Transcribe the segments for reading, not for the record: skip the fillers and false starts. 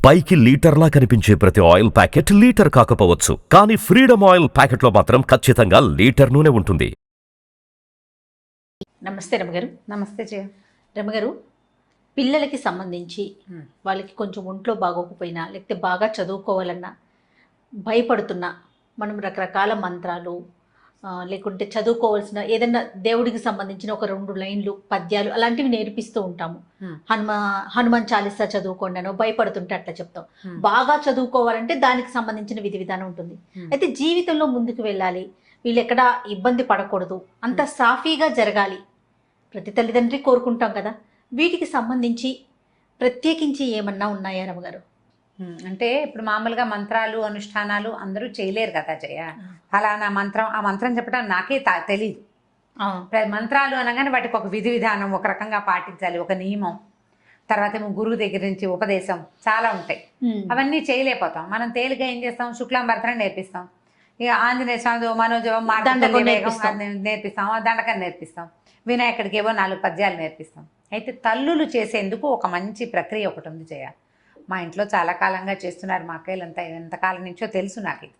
పైకి లీటర్లా కనిపించే ప్రతి ఆయిల్ ప్యాకెట్ లీటర్ కాకపోవచ్చు, కానీ ఫ్రీడమ్ ఆయిల్ ప్యాకెట్లో మాత్రం ఖచ్చితంగా లీటర్ నూనె ఉంటుంది. నమస్తే రమగారు. నమస్తే జయ. రమగారు, పిల్లలకి సంబంధించి వాళ్ళకి కొంచెం ఒంట్లో బాగోకపోయినా లేకపోతే బాగా చదువుకోవాలన్నా భయపడుతున్నా మనం రకరకాల మంత్రాలు లేకుంటే చదువుకోవాల్సిన ఏదైనా దేవుడికి సంబంధించిన ఒక 2 లైన్లు పద్యాలు అలాంటివి నేర్పిస్తూ ఉంటాము. హనుమాన్ చాలీసా చదువుకోండి అనో భయపడుతుంటే అట్లా చెప్తాం. బాగా చదువుకోవాలంటే దానికి సంబంధించిన విధి విధానం ఉంటుంది. అయితే జీవితంలో ముందుకు వెళ్ళాలి, వీళ్ళు ఎక్కడా ఇబ్బంది పడకూడదు, అంత సాఫీగా జరగాలి, ప్రతి తల్లిదండ్రి కోరుకుంటాం కదా. వీటికి సంబంధించి ప్రత్యేకించి ఏమన్నా ఉన్నాయా రమగారు? అంటే ఇప్పుడు మామూలుగా మంత్రాలు అనుష్ఠానాలు అందరూ చేయలేరు కదా జయ. ఫలానా మంత్రం, ఆ మంత్రం చెప్పడం నాకే తెలీదు. మంత్రాలు అనగానే వాటికి ఒక విధి విధానం, ఒక రకంగా పాటించాలి, ఒక నియమం, తర్వాత ఏమో గురువు దగ్గర నుంచి ఉపదేశం చాలా ఉంటాయి. అవన్నీ చేయలేకపోతాం. మనం తేలిగా ఏం చేస్తాం, శుక్లాంబరతనం నేర్పిస్తాం, ఇక ఆంజనేయ స్వామి మనోజవం నేర్పిస్తాం, దండకం నేర్పిస్తాం, వినాయకుడికి ఏవో 4 పద్యాలు నేర్పిస్తాం. అయితే తల్లులు చేసేందుకు ఒక మంచి ప్రక్రియ ఒకటి ఉంది జయ. మా ఇంట్లో చాలా కాలంగా చేస్తున్నారు మా అక్కయ్యలంతా, ఎంతకాలం నుంచో తెలుసు నాకు ఇది.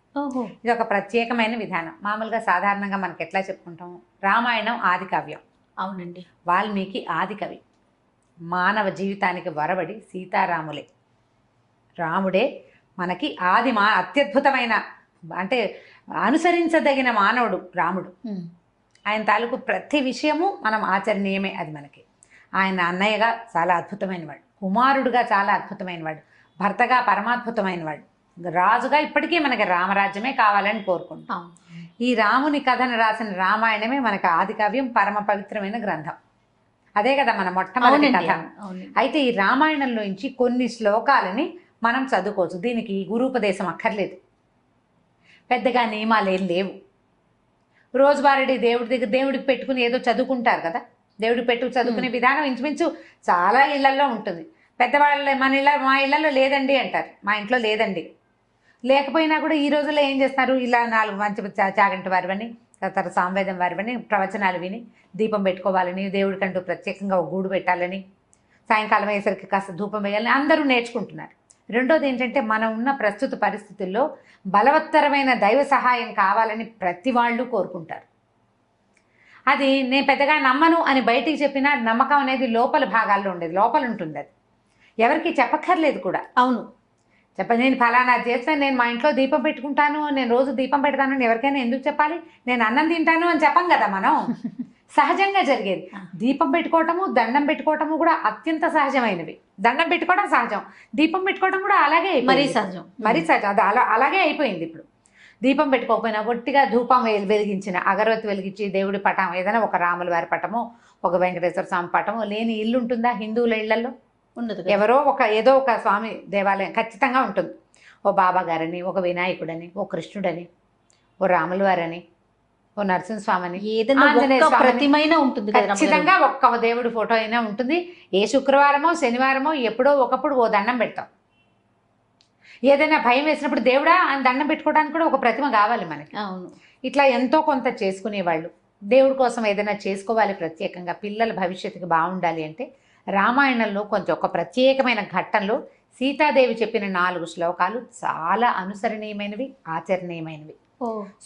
ఇది ఒక ప్రత్యేకమైన విధానం. మామూలుగా సాధారణంగా మనకి ఎట్లా చెప్పుకుంటాం, రామాయణం ఆది కావ్యం. అవునండి. వాల్మీకి ఆది కవి. మానవ జీవితానికి వరబడి సీతారాములే, రాముడే మనకి అత్యద్భుతమైన, అంటే అనుసరించదగిన మానవుడు రాముడు. ఆయన తాలూకు ప్రతి విషయము మనం ఆచరణీయమే. అది మనకి ఆయన అన్నయ్యగా చాలా అద్భుతమైన వాడు, కుమారుడుగా చాలా అద్భుతమైన వాడు, భర్తగా పరమాద్భుతమైన వాడు, రాజుగా ఇప్పటికీ మనకి రామరాజ్యమే కావాలని కోరుకుంటాం. ఈ రాముని కథను రాసిన రామాయణమే మనకి ఆది కావ్యం, పరమ పవిత్రమైన గ్రంథం. అదే కదా మన మొట్టమొదటి కథ. అయితే ఈ రామాయణంలోంచి కొన్ని శ్లోకాలని మనం చదువుకోవచ్చు. దీనికి గురూపదేశం అక్కర్లేదు, పెద్దగా నియమాలు ఏం లేవు. రోజువారీ దేవుడికి పెట్టుకుని ఏదో చదువుకుంటారు కదా, దేవుడికి చదువుకునే విధానం ఇంచుమించు చాలా ఇళ్లలో ఉంటుంది. పెద్దవాళ్ళ మా ఇళ్లలో లేదండి అంటారు, మా ఇంట్లో లేదండి. లేకపోయినా కూడా ఈ రోజుల్లో ఏం చేస్తారు, ఇలా 4 మంచి చాగంటి వారివని, తర్వాత సామవేదం వారివని ప్రవచనాలు విని దీపం పెట్టుకోవాలని, దేవుడికంటూ ప్రత్యేకంగా ఒక గూడు పెట్టాలని, సాయంకాలం అయ్యేసరికి కాస్త ధూపం వేయాలని అందరూ నేర్చుకుంటున్నారు. రెండోది ఏంటంటే, మనం ఉన్న ప్రస్తుత పరిస్థితుల్లో బలవత్తరమైన దైవ సహాయం కావాలని ప్రతి వాళ్ళు కోరుకుంటారు. అది నేను పెద్దగా నమ్మను అని బయటికి చెప్పినా నమ్మకం అనేది లోపల భాగాల్లో ఉండేది, లోపల ఉంటుంది. అది ఎవరికి చెప్పక్కర్లేదు కూడా. అవును, నేను ఫలానా చేస్తాను, నేను మా ఇంట్లో దీపం పెట్టుకుంటాను, నేను రోజు దీపం పెడతాను అని ఎవరికైనా ఎందుకు చెప్పాలి? నేను అన్నం తింటాను అని చెప్పం కదా మనం. సహజంగా జరిగేది. దీపం పెట్టుకోవటము, దండం పెట్టుకోవటము కూడా అత్యంత సహజమైనవి. దండం పెట్టుకోవడం సహజం, దీపం పెట్టుకోవడం కూడా అలాగే మరీ సహజం. అది అలాగే అయిపోయింది. ఇప్పుడు దీపం పెట్టుకోకపోయినా ఒట్టిగా ధూపం వెలిగించిన, అగరవత్తి వెలిగించి దేవుడి పటం, ఏదైనా ఒక రాముల వారి పటమో ఒక వెంకటేశ్వర స్వామి పటమో లేని ఇల్లు ఉంటుందా? హిందువుల ఇళ్లలో ఉండదు. ఎవరో ఏదో ఒక స్వామి దేవాలయం ఖచ్చితంగా ఉంటుంది. ఓ బాబా గారని, ఒక వినాయకుడని, ఓ కృష్ణుడని, ఓ రాముల వారని, ఓ నరసింహస్వామిని, ప్రతిమైనా ఉంటుంది. ఖచ్చితంగా ఒక్క దేవుడి ఫోటో అయినా ఉంటుంది. ఏ శుక్రవారమో శనివారమో ఎప్పుడో ఒకప్పుడు ఓ దండం పెడతాం. ఏదైనా భయం వేసినప్పుడు దేవుడా అని దండం పెట్టుకోవడానికి కూడా ఒక ప్రతిమ కావాలి మనకి. అవును. ఇట్లా ఎంతో కొంత చేసుకునేవాళ్ళు. దేవుడి కోసం ఏదైనా చేసుకోవాలి ప్రత్యేకంగా, పిల్లల భవిష్యత్తుకి బాగుండాలి అంటే రామాయణంలో కొంచెం ఒక ప్రత్యేకమైన ఘట్టంలో సీతాదేవి చెప్పిన 4 శ్లోకాలు చాలా అనుసరణీయమైనవి, ఆచరణీయమైనవి.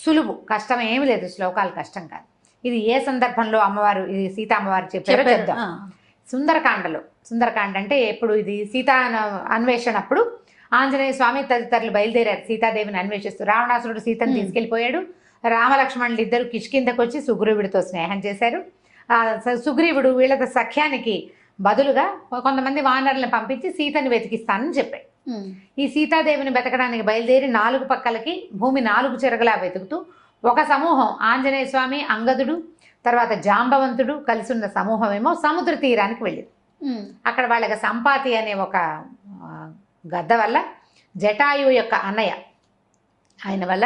సులువు, కష్టం ఏమి లేదు. శ్లోకాలు కష్టం కాదు. ఇది ఏ సందర్భంలో అమ్మవారు, ఇది సీతా అమ్మవారు చెప్పారో చెప్దాం. సుందరకాండ అంటే ఎప్పుడు, ఇది సీతా అన్వేషణప్పుడు ఆంజనేయ స్వామి తదితరులు బయలుదేరారు సీతాదేవిని అన్వేషిస్తూ. రావణాసురుడు సీతను తీసుకెళ్ళిపోయాడు. రామలక్ష్మణులు ఇద్దరు కిష్కిందకు వచ్చి సుగ్రీవుడితో స్నేహం చేశారు. సుగ్రీవుడు వీళ్ళ సఖ్యానికి బదులుగా కొంతమంది వానరులను పంపించి సీతని వెతికిస్తానని చెప్పాడు. ఈ సీతాదేవిని వెతకడానికి బయలుదేరి 4 పక్కలకి భూమి 4 చెరగలా వెతుకుతూ ఒక సమూహం, ఆంజనేయ స్వామి, అంగదుడు, తర్వాత జాంబవంతుడు కలిసి ఉన్న సమూహం ఏమో సముద్ర తీరానికి వెళ్ళింది. అక్కడ వాళ్ళకి సంపాతి అనే ఒక గద్ద వల్ల, జటాయువు యొక్క అన్నయ్య ఆయన వల్ల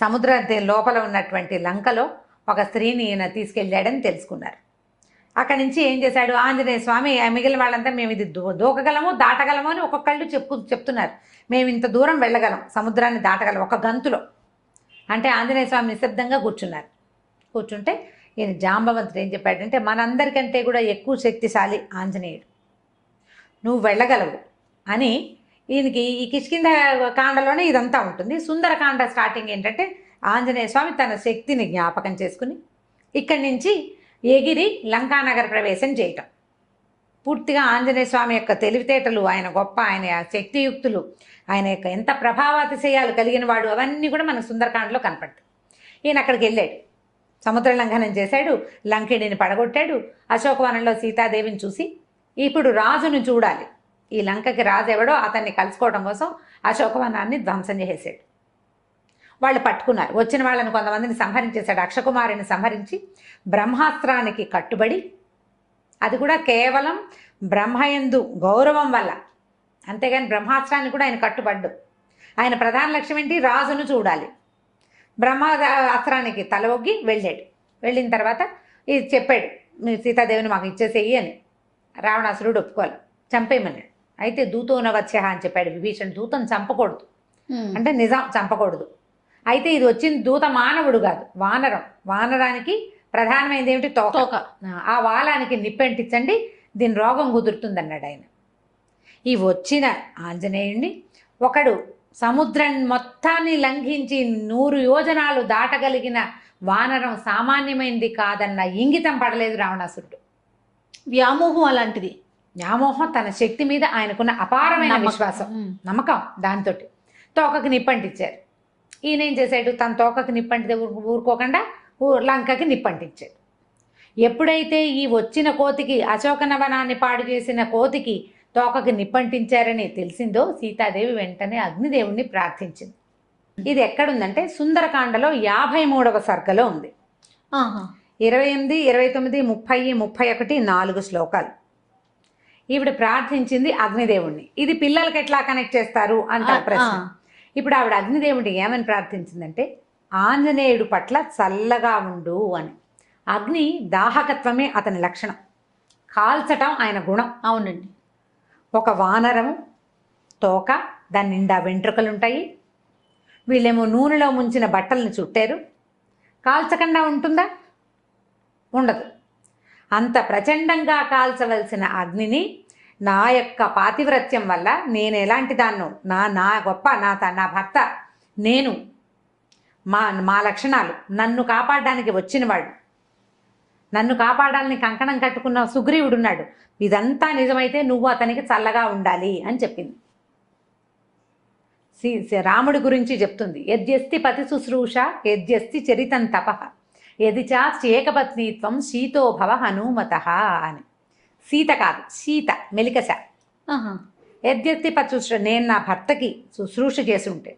సముద్ర లోపల ఉన్నటువంటి లంకలో ఒక స్త్రీని ఈయన తీసుకెళ్ళాడని తెలుసుకున్నారు. అక్కడి నుంచి ఏం చేశాడు ఆంజనేయ స్వామి, మిగిలిన వాళ్ళంతా మేము ఇది దూకగలము, దాటగలము అని ఒక్కొక్కళ్ళు చెప్తున్నారు. మేము ఇంత దూరం వెళ్ళగలం, సముద్రాన్ని దాటగలం ఒక గంతులో అంటే. ఆంజనేయ స్వామి నిశ్శబ్దంగా కూర్చుంటే ఈయన జాంబవంతుడు ఏం చెప్పాడంటే, మనందరికంటే కూడా ఎక్కువ శక్తిశాలి ఆంజనేయుడు, నువ్వు వెళ్ళగలవు అని ఈయనకి ఈ కిష్కింధ కాండలోనే ఇదంతా ఉంటుంది. సుందరకాండ స్టార్టింగ్ ఏంటంటే ఆంజనేయ స్వామి తన శక్తిని జ్ఞాపకం చేసుకుని ఇక్కడి నుంచి ఎగిరి లంకానగర ప్రవేశం చేయటం. పూర్తిగా ఆంజనేయ స్వామి యొక్క తెలివితేటలు, ఆయన గొప్ప, ఆయన శక్తియుక్తులు, ఆయన యొక్క ఎంత ప్రభావాతిశయాలు కలిగిన వాడు, అవన్నీ కూడా మనకు సుందరకాండలో కనపడతాయి. ఈయన అక్కడికి వెళ్ళాడు, సముద్ర లంఘనం చేశాడు, లంకిణిని పడగొట్టాడు, అశోకవనంలో సీతాదేవిని చూసి ఇప్పుడు రాజును చూడాలి, ఈ లంకకి రాజు ఎవడో అతన్ని కలుసుకోవడం కోసం అశోకవనాన్ని ధ్వంసం చేసేసాడు. వాళ్ళు పట్టుకున్నారు, వచ్చిన వాళ్ళని కొంతమందిని సంహరించేశాడు. అక్షకుమారిని సంహరించి బ్రహ్మాస్త్రానికి కట్టుబడి, అది కూడా కేవలం బ్రహ్మయందు గౌరవం వల్ల, అంతేగాని బ్రహ్మాస్త్రాన్ని కూడా ఆయన కట్టుబడ్డు. ఆయన ప్రధాన లక్ష్యం ఏంటి? రాజును చూడాలి. బ్రహ్మాస్త్రానికి తల ఒగ్గి వెళ్ళాడు. వెళ్ళిన తర్వాత ఇది చెప్పాడు, మీ సీతాదేవిని మాకు ఇచ్చేసేయి అని. రావణాసురుడు ఒప్పుకోవాలి, చంపేయమన్నాడు. అయితే దూతోనవత్స్య అని చెప్పాడు విభీషణ్, దూతను చంపకూడదు అంటే నిజం చంపకూడదు. అయితే ఇది వచ్చింది దూత మానవుడు కాదు, వానరం. వానరానికి ప్రధానమైనది ఏమిటి? తోక. ఆ వాలానికి నిప్పంటించండి, దీని రోగం కుదురుతుందన్నాడు ఆయన. ఈ వచ్చిన ఆంజనేయుడిని ఒకడు సముద్రం మొత్తాన్ని లంఘించి 100 యోజనాలు దాటగలిగిన వానరం సామాన్యమైనది కాదన్న ఇంగితం పడలేదు రావణాసురుడు. వ్యామోహం అలాంటిది. వ్యామోహం, తన శక్తి మీద ఆయనకున్న అపారమైన విశ్వాసం, నమ్మకం, దాంతో తోకకి నిప్పంటించారు. ఈయన ఏం చేశాడు? తన తోకకి నిప్పంటితే ఊరుకోకుండా లంకకి నిప్పంటించాడు. ఎప్పుడైతే ఈ వచ్చిన కోతికి, అశోకనవనాన్ని పాడు చేసిన కోతికి తోకకి నిప్పంటించారని తెలిసిందో సీతాదేవి వెంటనే అగ్నిదేవుణ్ణి ప్రార్థించింది. ఇది ఎక్కడుందంటే సుందరకాండలో 53వ సర్గలో ఉంది. 28, 29, 30, 31 4 శ్లోకాలు. ఈవిడ ప్రార్థించింది అగ్నిదేవుణ్ణి. ఇది పిల్లలకి ఎట్లా కనెక్ట్ చేస్తారు అంటారు ప్రశ్న. ఇప్పుడు ఆవిడ అగ్నిదేవుడిని ఏమని ప్రార్థించిందంటే, ఆంజనేయుడు పట్ల చల్లగా ఉండు అని. అగ్ని దాహకత్వమే అతని లక్షణం, కాల్చటం ఆయన గుణం. అవునండి. ఒక వానరము తోక, దాని నిండా వెంట్రుకలుంటాయి, వీళ్ళేమో నూనెలో ముంచిన బట్టల్ని చుట్టారు, కాల్చకుండా ఉంటుందా? ఉండదు. అంత ప్రచండంగా కాల్చవలసిన అగ్నిని నా యొక్క పాతివ్రత్యం వల్ల, నేను ఎలాంటి దాన్నో, నా గొప్ప, నా భర్త, నేను, మా లక్షణాలు, నన్ను కాపాడడానికి వచ్చినవాడు, నన్ను కాపాడాలని కంకణం కట్టుకున్న సుగ్రీవుడున్నాడు, ఇదంతా నిజమైతే నువ్వు అతనికి చల్లగా ఉండాలి అని చెప్పింది. రాముడి గురించి చెప్తుంది. యద్యస్తి పతి శుశ్రూష యద్యస్తి చరితం తపః యది చాస్తి ఏకపత్నీత్వం శీతో భవ హనుమత అని. సీత కాదు, సీత మెలికస. యద్యస్తి పతి శుశ్రూష, నేను నా భర్తకి శుశ్రూష చేసి ఉంటే,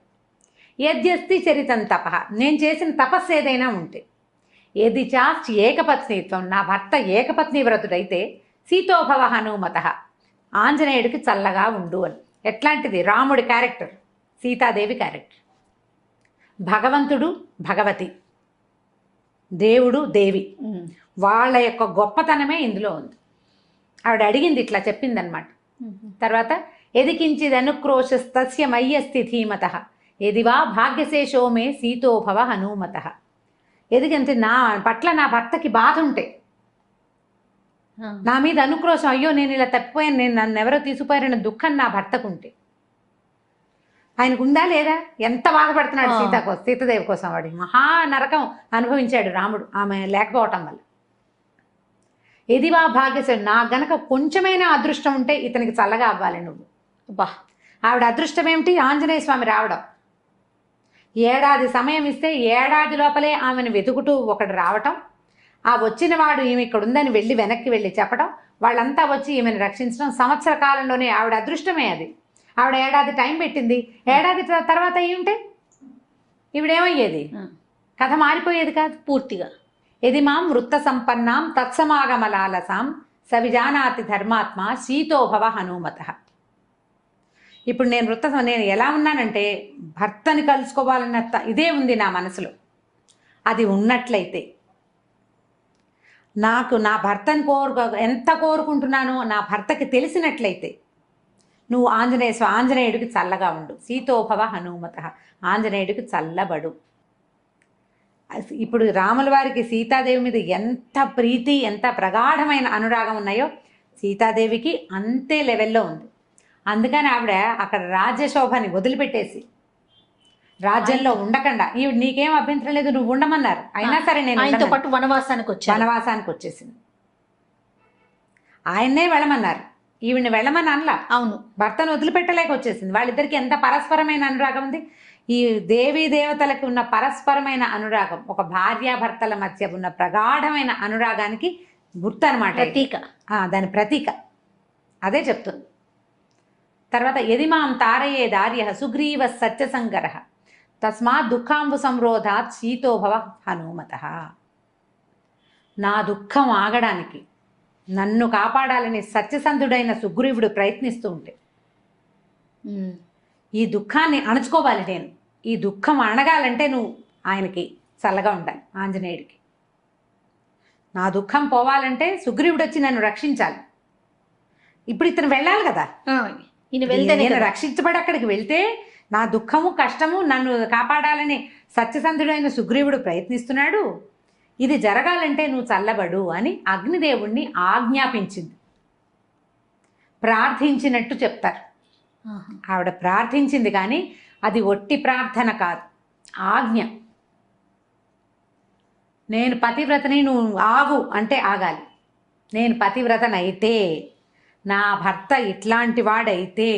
యద్యస్తి చరితం తపః, నేను చేసిన తపస్సు ఏదైనా ఉంటే, యది చాస్తి ఏకపత్నీత్వం, నా భర్త ఏకపత్ని వ్రతుడైతే, సీతోభవ హనుమత, ఆంజనేయుడికి చల్లగా ఉండు అని. ఎట్లాంటిది? రాముడి క్యారెక్టర్, సీతాదేవి క్యారెక్టర్. భగవంతుడు భగవతి, దేవుడు దేవి, వాళ్ళ యొక్క గొప్పతనమే ఇందులో ఉంది. ఆవిడ అడిగింది, ఇట్లా చెప్పిందనమాట. తర్వాత ఎదికించిది అనుక్రోశస్తస్య మయ్యస్తి ధీమత ఎదివా భాగ్యశేషో మే సీతోభవ హనుమత. ఎదిగంటే నా పట్ల నా భర్తకి బాధ ఉంటే, నా మీద అనుక్రోశం, అయ్యో నేను ఇలా తప్పిపోయాను, నేను నన్ను ఎవరో తీసుకుపోయారన్న దుఃఖం నా భర్తకు ఉంటే, ఆయనకు ఉందా లేదా? ఎంత బాధపడుతున్నాడు సీతాదేవి కోసం. వాడి మహా నరకం అనుభవించాడు రాముడు ఆమె లేకపోవటం వల్ల. ఎదివా భాగ్యశేషం, నా గనక కొంచెమైనా అదృష్టం ఉంటే ఇతనికి చల్లగా అవ్వాలి నువ్వు. బా, ఆవిడ అదృష్టం ఏమిటి? ఆంజనేయ స్వామి రావడం. ఏడాది సమయం ఇస్తే ఏడాది లోపలే ఆమెను వెతుకుతూ ఒకడు రావటం, ఆ వచ్చిన వాడు ఈమె ఇక్కడ ఉందని వెళ్ళి వెనక్కి వెళ్ళి చెప్పడం, వాళ్ళంతా వచ్చి ఈమెను రక్షించడం, సంవత్సర కాలంలోనే ఆవిడ అదృష్టమే అది. ఆవిడ ఏడాది టైం పెట్టింది, ఏడాది తర్వాత అయ్యి ఉంటే ఈవిడేమయ్యేది? కథ మారిపోయేది కాదు పూర్తిగా. ఎది మాం వృత్త సంపన్నాం తత్సమాగమలాలసాం సవిజానాతి ధర్మాత్మ శీతోభవ హనుమత. ఇప్పుడు నేను ఎలా ఉన్నానంటే, భర్తని కలుసుకోవాలన్న ఇదే ఉంది నా మనసులో. అది ఉన్నట్లయితే, నాకు నా భర్తని ఎంత కోరుకుంటున్నానో నా భర్తకి తెలిసినట్లయితే, నువ్వు ఆంజనేయుడికి చల్లగా ఉండు, సీతోభవ హనుమత, ఆంజనేయుడికి చల్లబడు. ఇప్పుడు రాముల వారికి సీతాదేవి మీద ఎంత ప్రీతి, ఎంత ప్రగాఢమైన అనురాగం ఉన్నాయో సీతాదేవికి అంతే లెవెల్లో ఉంది. అందుకని ఆవిడ అక్కడ రాజ్యశోభని వదిలిపెట్టేసి రాజ్యంలో ఉండకుండా ఈవిడ నీకేం అభ్యంతరం లేదు నువ్వు ఉండమన్నారు, అయినా సరే నేను ఆయనతో ఉండను. పాటు వనవాసానికి వచ్చేసింది. ఆయన్నే వెళ్ళమన్నారు, ఈవిడ్ని వెళ్ళమని అనలా. అవును, భర్తను వదిలిపెట్టలేక వచ్చేసింది. వాళ్ళిద్దరికి ఎంత పరస్పరమైన అనురాగం ఉంది. ఈ దేవీ దేవతలకు ఉన్న పరస్పరమైన అనురాగం ఒక భార్యాభర్తల మధ్య ఉన్న ప్రగాఢమైన అనురాగానికి గుర్తు అనమాట, ప్రతీక. దాని ప్రతీక అదే చెప్తుంది. తర్వాత యదిమాం తారయే దార్య సుగ్రీవ సత్యసంగర తస్మాత్ దుఃఖాంబు సంరోధాత్ శీతోభవ హనుమత. నా దుఃఖం ఆగడానికి నన్ను కాపాడాలని సత్యసంధుడైన సుగ్రీవుడు ప్రయత్నిస్తూ ఉంటే ఈ దుఃఖాన్ని అణచుకోవాలి నేను, ఈ దుఃఖం అణగాలంటే నువ్వు ఆయనకి చల్లగా ఉండాలి, ఆంజనేయుడికి. నా దుఃఖం పోవాలంటే సుగ్రీవుడు వచ్చి నన్ను రక్షించాలి. ఇప్పుడు ఇతను వెళ్ళాలి కదా, నేను రక్షించబడి అక్కడికి వెళ్తే నా దుఃఖము కష్టము నన్ను కాపాడాలని సత్యసంధుడైన సుగ్రీవుడు ప్రయత్నిస్తున్నాడు, ఇది జరగాలంటే నువ్వు చల్లబడు అని అగ్నిదేవుణ్ణి ఆజ్ఞాపించింది. ప్రార్థించినట్టు చెప్తారు. ఆవిడ ప్రార్థించింది కానీ అది ఒట్టి ప్రార్థన కాదు, ఆజ్ఞ. నేను పతివ్రతని, నువ్వు ఆగు అంటే ఆగాలి. నేను పతివ్రతనైతే, నా భర్త ఇట్లాంటి వాడైతే,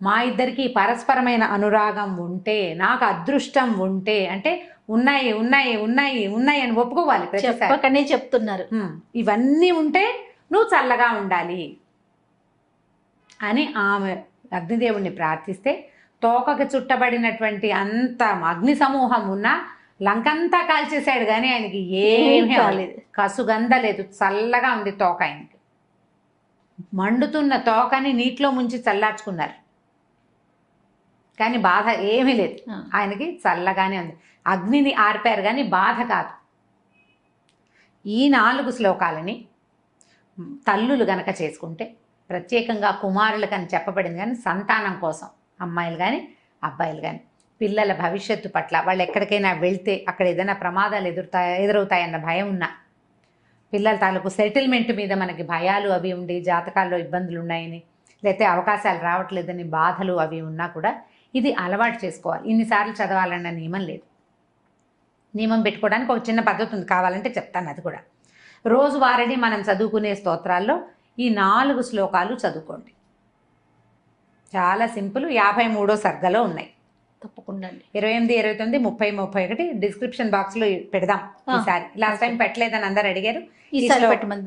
మా ఇద్దరికి పరస్పరమైన అనురాగం ఉంటే, నాకు అదృష్టం ఉంటే, అంటే ఉన్నాయి ఉన్నాయి ఉన్నాయి ఉన్నాయి అని ఒప్పుకోవాలి. చెప్పకనే చెప్తున్నారు. ఇవన్నీ ఉంటే నువ్వు చల్లగా ఉండాలి అని ఆమె అగ్నిదేవుణ్ణి ప్రార్థిస్తే తోకకి చుట్టబడినటువంటి అంత అగ్ని సమూహం ఉన్నా లంకంతా కాల్చేశాడు కానీ ఆయనకి ఏమీ కాలేదు, కసుగంధ లేదు, చల్లగా ఉంది తోక. ఆయనకి మండుతున్న తోకని నీటిలో ముంచి చల్లార్చుకున్నారు కానీ బాధ ఏమీ లేదు, ఆయనకి చల్లగానే ఉంది. అగ్నిని ఆర్పారు కానీ బాధ కాదు. ఈ 4 శ్లోకాలని తల్లులు గనక చేసుకుంటే, ప్రత్యేకంగా కుమారులకు అని చెప్పబడింది కానీ సంతానం కోసం అమ్మాయిలు కానీ అబ్బాయిలు కానీ పిల్లల భవిష్యత్తు పట్ల వాళ్ళు ఎక్కడికైనా వెళ్తే అక్కడ ఏదైనా ప్రమాదాలు ఎదురవుతాయన్న భయం ఉన్నా, పిల్లల తాలూకు సెటిల్మెంట్ మీద మనకి భయాలు అవి ఉండి జాతకాల్లో ఇబ్బందులు ఉన్నాయని, లేకపోతే అవకాశాలు రావట్లేదని బాధలు అవి ఉన్నా కూడా ఇది అలవాటు చేసుకోవాలి. ఇన్నిసార్లు చదవాలన్న నియమం లేదు. నియమం పెట్టుకోవడానికి ఒక చిన్న పద్ధతి ఉంది, కావాలంటే చెప్తాను అది కూడా. రోజువారీ మనం చదువుకునే స్తోత్రాల్లో ఈ 4 శ్లోకాలు చదువుకోండి. చాలా సింపుల్. 53వ సర్గలో ఉన్నాయి. తప్పకుండా 28, 29, 30, 31 డిస్క్రిప్షన్ బాక్స్లో పెడదాం ఈసారి. లాస్ట్ టైం పెట్టలేదని అందరు అడిగారు.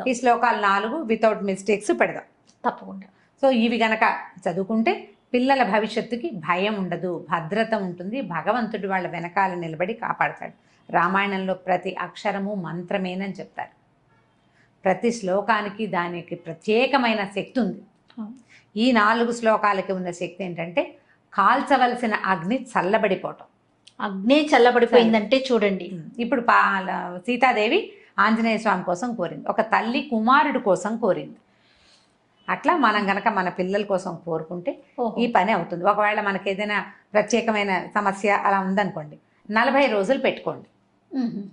ఈ శ్లోకాలు 4 వితౌట్ మిస్టేక్స్ పెడదాం తప్పకుండా. సో ఇవి గనక చదువుకుంటే పిల్లల భవిష్యత్తుకి భయం ఉండదు, భద్రత ఉంటుంది. భగవంతుడు వాళ్ళ వెనకాల నిలబడి కాపాడతాడు. రామాయణంలో ప్రతి అక్షరము మంత్రమేనని చెప్తారు. ప్రతి శ్లోకానికి దానికి ప్రత్యేకమైన శక్తి ఉంది. ఈ 4 శ్లోకాలకి ఉన్న శక్తి ఏంటంటే కాల్చవలసిన అగ్ని చల్లబడిపోవటం. అగ్ని చల్లబడిపోయిందంటే చూడండి, ఇప్పుడు సీతాదేవి ఆంజనేయ స్వామి కోసం కోరింది, ఒక తల్లి కుమారుడు కోసం కోరింది. అట్లా మనం గనక మన పిల్లల కోసం కోరుకుంటే ఈ పని అవుతుంది. ఒకవేళ మనకి ఏదైనా ప్రత్యేకమైన సమస్య అలా ఉందనుకోండి, 40 రోజులు పెట్టుకోండి.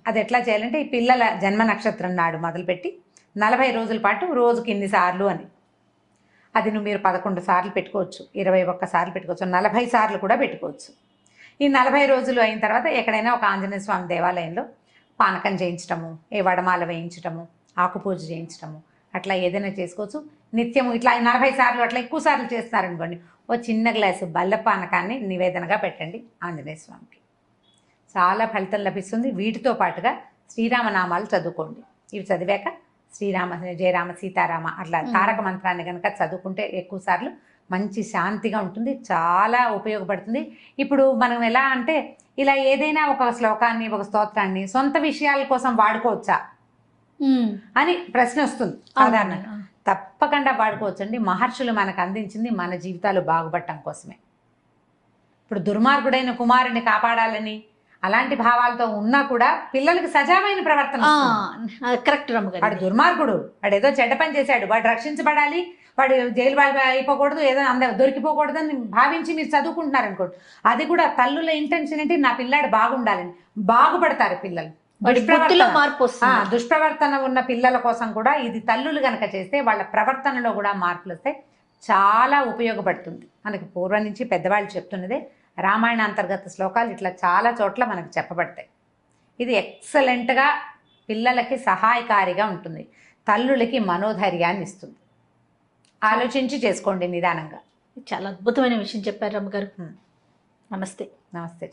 అది ఎట్లా చేయాలంటే ఈ పిల్లల జన్మ నక్షత్రం నాడు మొదలుపెట్టి 40 రోజుల పాటు రోజుకి ఇన్నిసార్లు అని, అది మీరు 11 సార్లు పెట్టుకోవచ్చు, 21 సార్లు పెట్టుకోవచ్చు, 40 సార్లు కూడా పెట్టుకోవచ్చు. ఈ 40 రోజులు అయిన తర్వాత ఎక్కడైనా ఒక ఆంజనేయ స్వామి దేవాలయంలో పానకం చేయించటము, ఏ వడమాల వేయించటము, ఆకుపూజ చేయించటము, అట్లా ఏదైనా చేసుకోవచ్చు. నిత్యము ఇట్లా 40 సార్లు అట్లా ఎక్కువ సార్లు చేస్తారనుకోండి, ఓ చిన్న గ్లాసు బెల్ల పానకాన్ని నివేదనగా పెట్టండి ఆంజనేయ స్వామికి. చాలా ఫలితం లభిస్తుంది. వీటితో పాటుగా శ్రీరామనామాలు చదువుకోండి. ఇవి చదివాక శ్రీరామ జయరామ సీతారామ అట్లా తారక మంత్రాన్ని కనుక చదువుకుంటే ఎక్కువ సార్లు మంచి శాంతిగా ఉంటుంది, చాలా ఉపయోగపడుతుంది. ఇప్పుడు మనం ఎలా అంటే ఇలా ఏదైనా ఒక శ్లోకాన్ని ఒక స్తోత్రాన్ని సొంత విషయాల కోసం వాడుకోవచ్చా అని ప్రశ్న వస్తుంది సాధారణంగా. తప్పకుండా వాడుకోవచ్చండి. మహర్షులు మనకు అందించింది మన జీవితాలు బాగుపడటం కోసమే. ఇప్పుడు దుర్మార్గుడైన కుమారుని కాపాడాలని అలాంటి భావాలతో ఉన్నా కూడా పిల్లలకి సజావైన ప్రవర్తన. కరెక్ట్. వాడు దుర్మార్గుడు, వాడు ఏదో చెడ్డ పని చేశాడు, వాడు రక్షించబడాలి, వాడు జైలు అయిపోకూడదు, ఏదో దొరికిపోకూడదు అని భావించి మీరు చదువుకుంటున్నారు అనుకోండి, అది కూడా తల్లుల ఇంటెన్షన్ ఏంటి, నా పిల్లాడు బాగుండాలని. బాగుపడతారు పిల్లలు. దుష్ప్రవర్తన ఉన్న పిల్లల కోసం కూడా ఇది తల్లులు గనక చేస్తే వాళ్ళ ప్రవర్తనలో కూడా మార్పులు వస్తాయి. చాలా ఉపయోగపడుతుంది. మనకి పూర్వం నుంచి పెద్దవాళ్ళు చెప్తున్నదే రామాయణ అంతర్గత శ్లోకాలు ఇట్లా చాలా చోట్ల మనకు చెప్పబడతాయి. ఇది ఎక్సలెంట్గా పిల్లలకి సహాయకారిగా ఉంటుంది, తల్లులకి మనోధైర్యాన్ని ఇస్తుంది. ఆలోచించి చేసుకోండి నిదానంగా. చాలా అద్భుతమైన విషయం చెప్పారు రమ్మగారు. నమస్తే. నమస్తే.